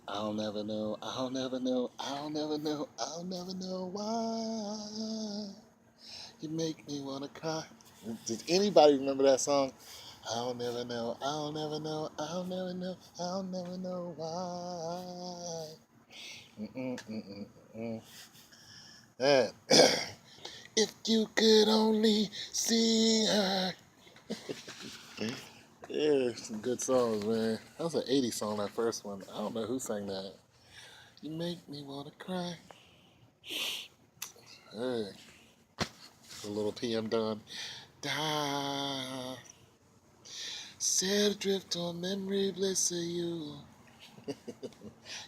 I'll never know, I'll never know, I'll never know, I'll never know why you make me wanna cry. Did anybody remember that song? I'll never know, I'll never know, I'll never know, I'll never know why. Mm-mm-mm-mm-mm. Yeah. If you could only see her. Yeah, some good songs, man. That was an 80s song, that first one. I don't know who sang that. You make me wanna cry. Hey, a little PM done. Da. Set adrift on memory bliss of you.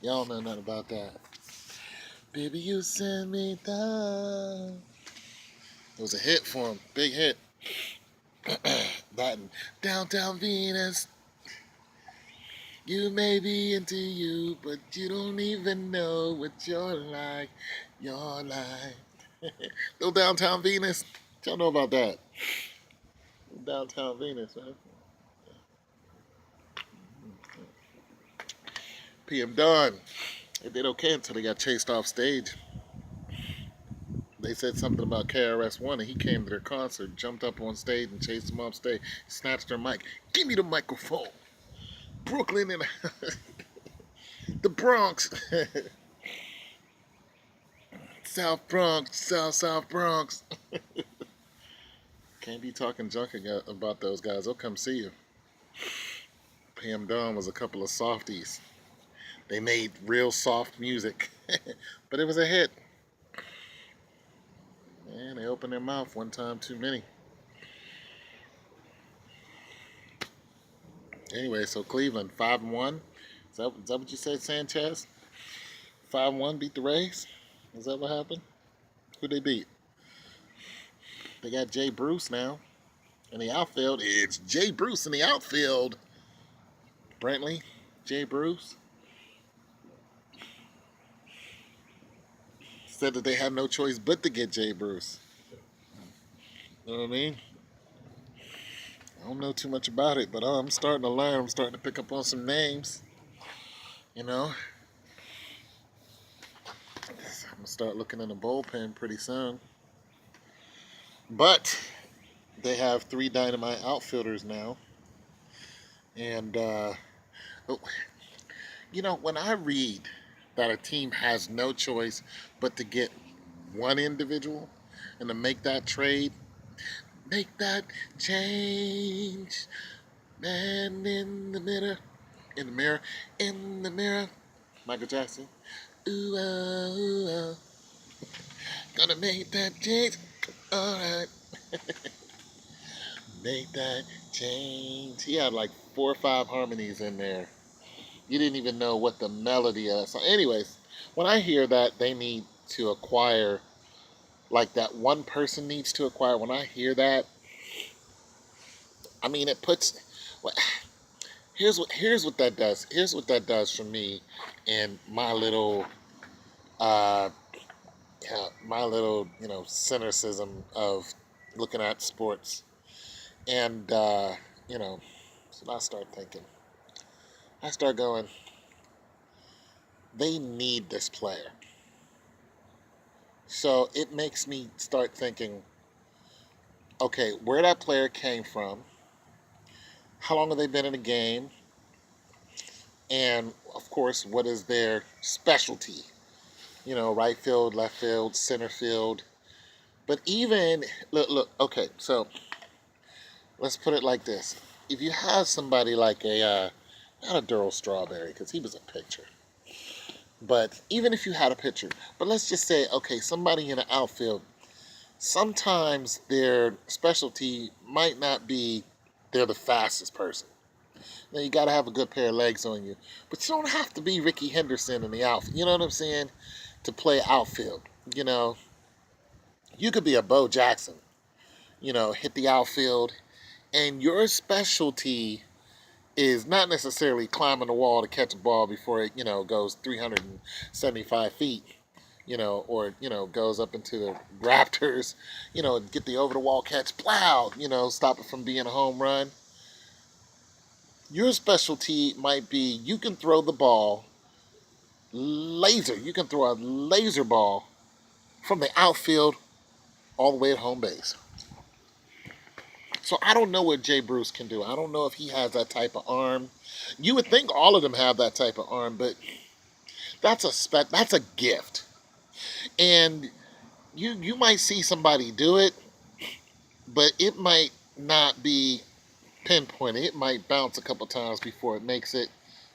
Y'all know nothing about that. Baby, you send me down. It was a hit for him. Big hit. That and Downtown Venus. You may be into you, but you don't even know what you're like. You're like. Little Downtown Venus. Y'all know about that. Downtown Venus, man. PM Dawn. They did okay until they got chased off stage. They said something about KRS-One, and he came to their concert, jumped up on stage, and chased them off stage. Snatched their mic. Give me the microphone. Brooklyn and the Bronx. South Bronx, South Bronx. Can't be talking junk about those guys. They'll come see you. PM Dawn was a couple of softies. They made real soft music, but it was a hit. And they opened their mouth one time too many. Anyway, so Cleveland 5-1. Is that what you said, Sanchez? 5-1 beat the Rays. Is that what happened? Who they beat? They got Jay Bruce now in the outfield. It's Jay Bruce in the outfield. Brantley, Jay Bruce said that they had no choice but to get Jay Bruce. You know what I mean? I don't know too much about it, but I'm starting to learn. I'm starting to pick up on some names. You know, I'm gonna start looking in the bullpen pretty soon. But they have three dynamite outfielders now, and oh, when I read that a team has no choice but to get one individual and to make that trade, make that change, man in the mirror, in the mirror, Michael Jackson. Ooh, ooh, ooh. Gonna make that change. Alright. Make that change. He had like 4 or 5 harmonies in there. You didn't even know what the melody of that song. Anyways, when I hear that they need to acquire, like that one person needs to acquire, when I hear that, I mean it puts. Well, here's what that does. Here's what that does for me, in my little uh, my little, cynicism of looking at sports. And, so I start thinking, I start going, they need this player. So it makes me start thinking, okay, where that player came from, how long have they been in the game, and of course, what is their specialty? Right field, left field, center field. But even, look, okay, so let's put it like this. If you have somebody like not a Darryl Strawberry, because he was a pitcher, but even if you had a pitcher, but let's just say, okay, somebody in the outfield, sometimes their specialty might not be they're the fastest person. Now, you got to have a good pair of legs on you, but you don't have to be Ricky Henderson in the outfield. You know what I'm saying? To play outfield, you know, you could be a Bo Jackson, hit the outfield, and your specialty is not necessarily climbing the wall to catch a ball before it, goes 375 feet, or, goes up into the Raptors, get the over the wall catch, plow, stop it from being a home run. Your specialty might be you can throw the ball laser. You can throw a laser ball from the outfield all the way at home base. So I don't know what Jay Bruce can do. I don't know if he has that type of arm. You would think all of them have that type of arm, but that's a gift. And you might see somebody do it, but it might not be pinpointed. It might bounce a couple times before it makes it.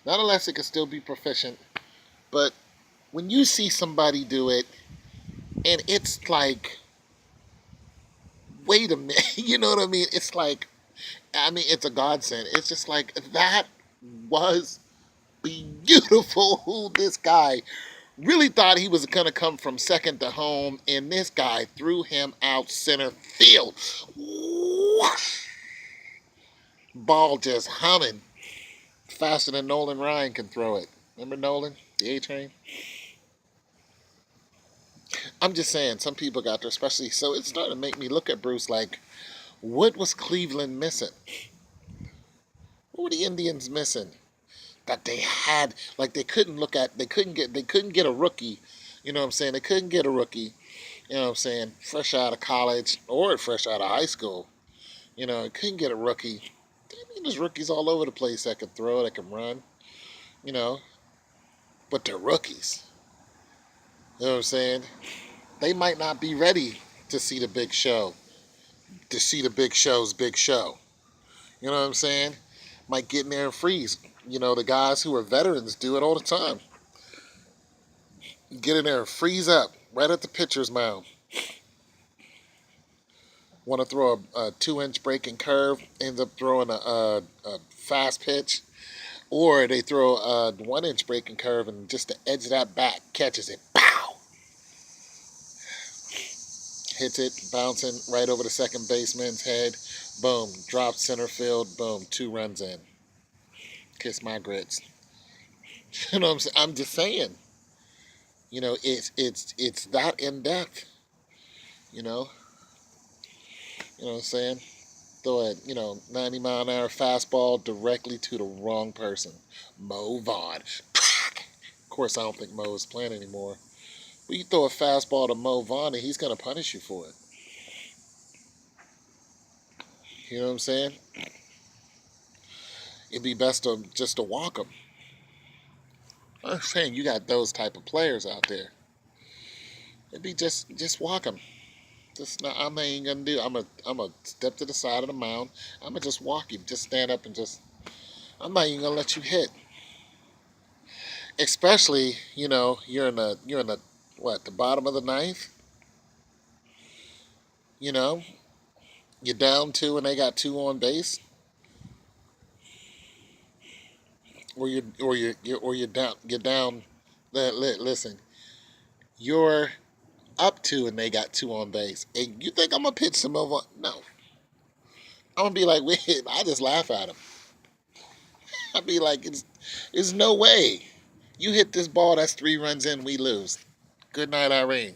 Nonetheless, it can still be proficient. But when you see somebody do it, and it's like, wait a minute, you know what I mean? It's like, I mean, it's a godsend. It's just like, that was beautiful. Who this guy really thought he was going to come from second to home, and this guy threw him out center field. Whoosh! Ball just humming faster than Nolan Ryan can throw it. Remember Nolan, the A Train? I'm just saying, some people got there, especially. So it's starting to make me look at Bruce like, what was Cleveland missing? What were the Indians missing? That they had, like, they couldn't get a rookie. You know what I'm saying? They couldn't get a rookie. You know what I'm saying? Fresh out of college or fresh out of high school. You know, couldn't get a rookie. I mean, there's rookies all over the place that can throw, that can run. You know, but they're rookies. You know what I'm saying? They might not be ready to see the big show, to see the big show's big show. You know what I'm saying? Might get in there and freeze. You know, the guys who are veterans do it all the time. Get in there and freeze up right at the pitcher's mound. Want to throw a 2-inch breaking curve, ends up throwing a fast pitch. Or they throw a 1-inch breaking curve and just the edge of that bat catches it. Pow! Hits it, bouncing right over the second baseman's head. Boom. Drops center field. Boom. 2 runs in. Kiss my grits. You know what I'm saying? I'm just saying. You know, it's that in depth. You know. You know what I'm saying? Throw a 90 mile an hour fastball directly to the wrong person. Mo Vaughn. Of course, I don't think Mo is playing anymore. But you throw a fastball to Mo Vaughn and he's going to punish you for it. You know what I'm saying? It'd be best to just to walk him. I'm saying you got those type of players out there. It'd be just walk him. Just not, I'm not even gonna do. I'm a step to the side of the mound. I'm gonna just walk him. Just stand up and just. I'm not even gonna let you hit. Especially, you're in the what, the bottom of the ninth. You know, you're down 2 and they got 2 on base, or you're down. You're down. Listen, you're up 2 and they got 2 on base, and you think I'm gonna pitch some over? No, I'm gonna be like, wait, I just laugh at him. I'd be like, it's no way. You hit this ball, that's 3 runs in, we lose. Good night, Irene.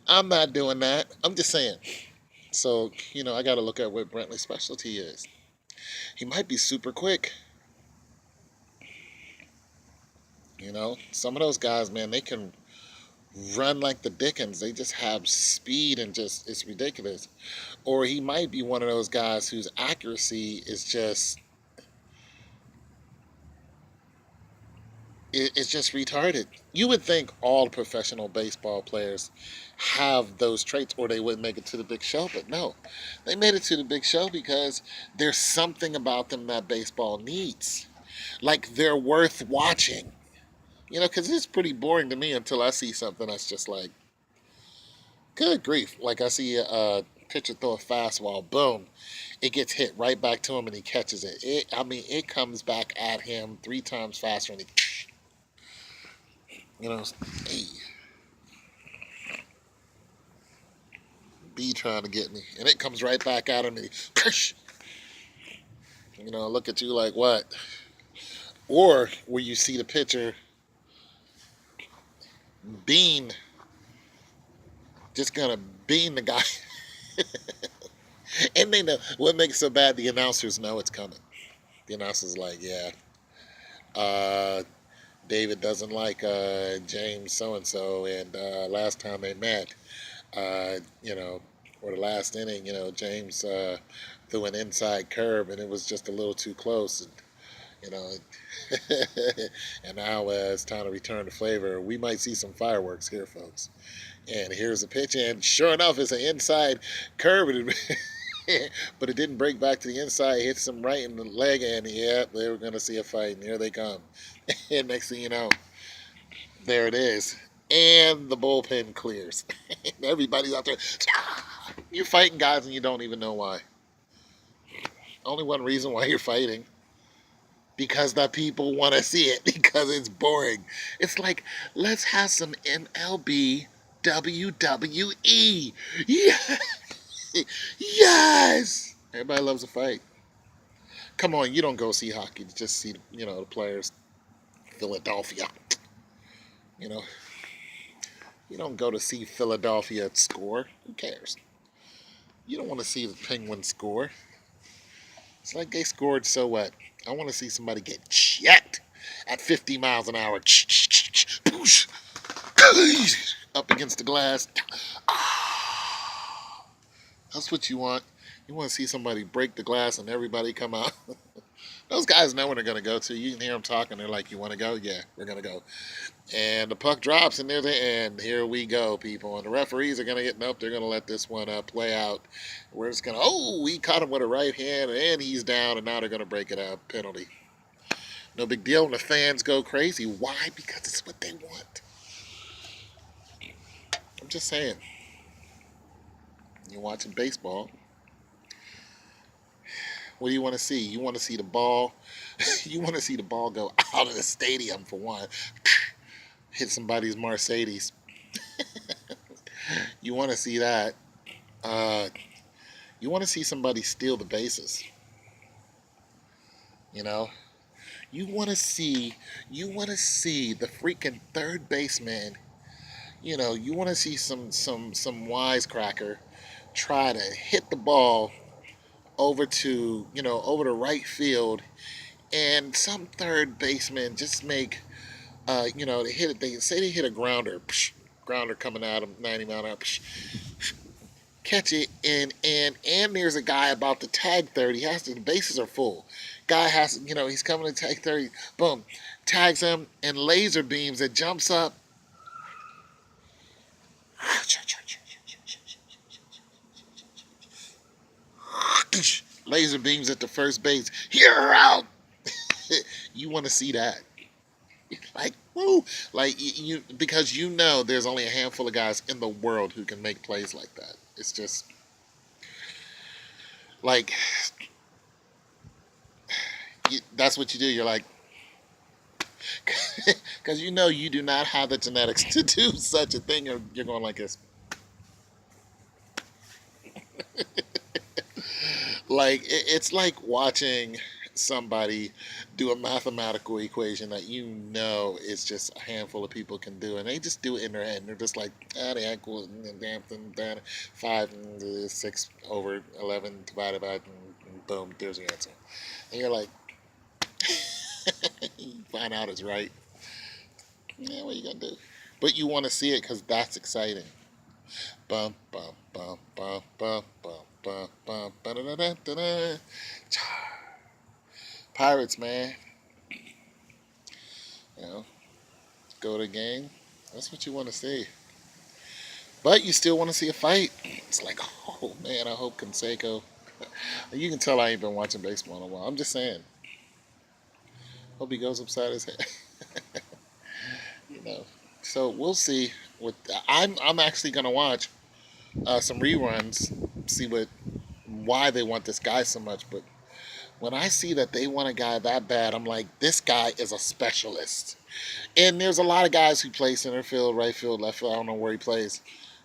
I'm not doing that. I'm just saying. So, I got to look at what Brentley's specialty is. He might be super quick. Some of those guys, man, they can run like the Dickens. They just have speed and just, it's ridiculous. Or he might be one of those guys whose accuracy is just, it's just retarded. You would think all professional baseball players have those traits or they wouldn't make it to the big show, but no. They made it to the big show because there's something about them that baseball needs. Like, they're worth watching. Because it's pretty boring to me until I see something that's just like, good grief. Like, I see a pitcher throw a fastball, boom. It gets hit right back to him and he catches it. It comes back at him 3 times faster and he, hey, B trying to get me. And it comes right back at him and he, look at you like, what? Or where you see the pitcher bean, just gonna bean the guy. And they know what makes it so bad. The announcers know it's coming. The announcers like, yeah, David doesn't like James so and so, and last time they met, or the last inning, James threw an inside curve, and it was just a little too close, and you know, and now it's time to return to flavor. We might see some fireworks here, folks. And here's the pitch, and sure enough, it's an inside curve, but it didn't break back to the inside. It hits him right in the leg, and yeah, they were going to see a fight, and here they come. And next thing you know, there it is. And the bullpen clears. And everybody's out there. You're fighting guys, and you don't even know why. Only one reason why you're fighting. Because the people want to see it. Because it's boring. It's like, let's have some MLB WWE. Yeah. Yes! Everybody loves a fight. Come on, you don't go see hockey to just see, the players. Philadelphia. You know, you don't go to see Philadelphia score. Who cares? You don't want to see the Penguins score. It's like they scored, so what? I want to see somebody get checked at 50 miles an hour. Up against the glass. That's what you want. You want to see somebody break the glass and everybody come out. Those guys know when they're going to go to. You can hear them talking. They're like, you want to go? Yeah, we're going to go. And the puck drops, and here we go, people. And the referees are going to get, nope, they're going to let this one play out. We're just going to, we caught him with a right hand, and he's down, and now they're going to break it out. Penalty. No big deal. And the fans go crazy. Why? Because it's what they want. I'm just saying. You're watching baseball. What do you want to see? You want to see the ball. You want to see the ball go out of the stadium, for one. Hit somebody's Mercedes. You want to see that. You want to see somebody steal the bases. You know? You want to see the freaking third baseman. You want to see some wisecracker try to hit the ball over to right field, and some third baseman just make they hit it. They say they hit a grounder, grounder coming out of 90 mile an hour, catch it, and there's a guy about to tag third. The bases are full. Guy has he's coming to tag 30. Boom, tags him and laser beams. It jumps up. Laser beams at the first base. You're out. You want to see that? Like, woo! Like you because there's only a handful of guys in the world who can make plays like that. It's just like that's what you do. You're like, because you do not have the genetics to do such a thing. You're going like this. Like it's like watching somebody do a mathematical equation that it's just a handful of people can do, and they just do it in their head, and they're just like, the equal 5 and 6 over 11 divided by, and boom, there's the answer. And you're like, you find out it's right. Yeah, what are you gonna do? But you want to see it because that's exciting. Bum bum bum bum bum bum bum bum ba da da da da da. Pirates, man. Go to the game. That's what you want to see. But you still want to see a fight. It's like, oh man, I hope Canseco. You can tell I ain't been watching baseball in a while. I'm just saying. Hope he goes upside his head. you know. So we'll see. I'm actually gonna watch some reruns, see why they want this guy so much. But when I see that they want a guy that bad, I'm like, this guy is a specialist. And there's a lot of guys who play center field, right field, left field. I don't know where he plays.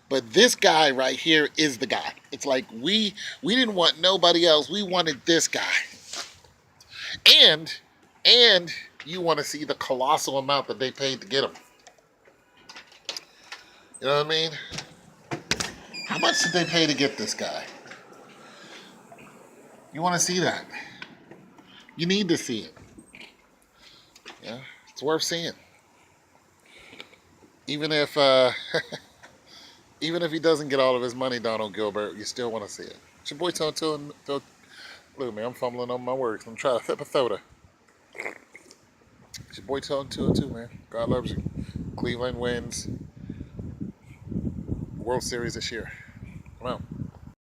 But this guy right here is the guy. It's like we didn't want nobody else. We wanted this guy. And you want to see the colossal amount that they paid to get him. You know what I mean? How much did they pay to get this guy? You want to see that. You need to see it. Yeah, it's worth seeing. Even if even if he doesn't get all of his money, Donald Gilbert, you still want to see it. It's your boy Tone Till. Look, man, I'm fumbling on my words. I'm trying to flip a soda. It's your boy Tone Till, man. God loves you. Cleveland wins World Series this year. Come on.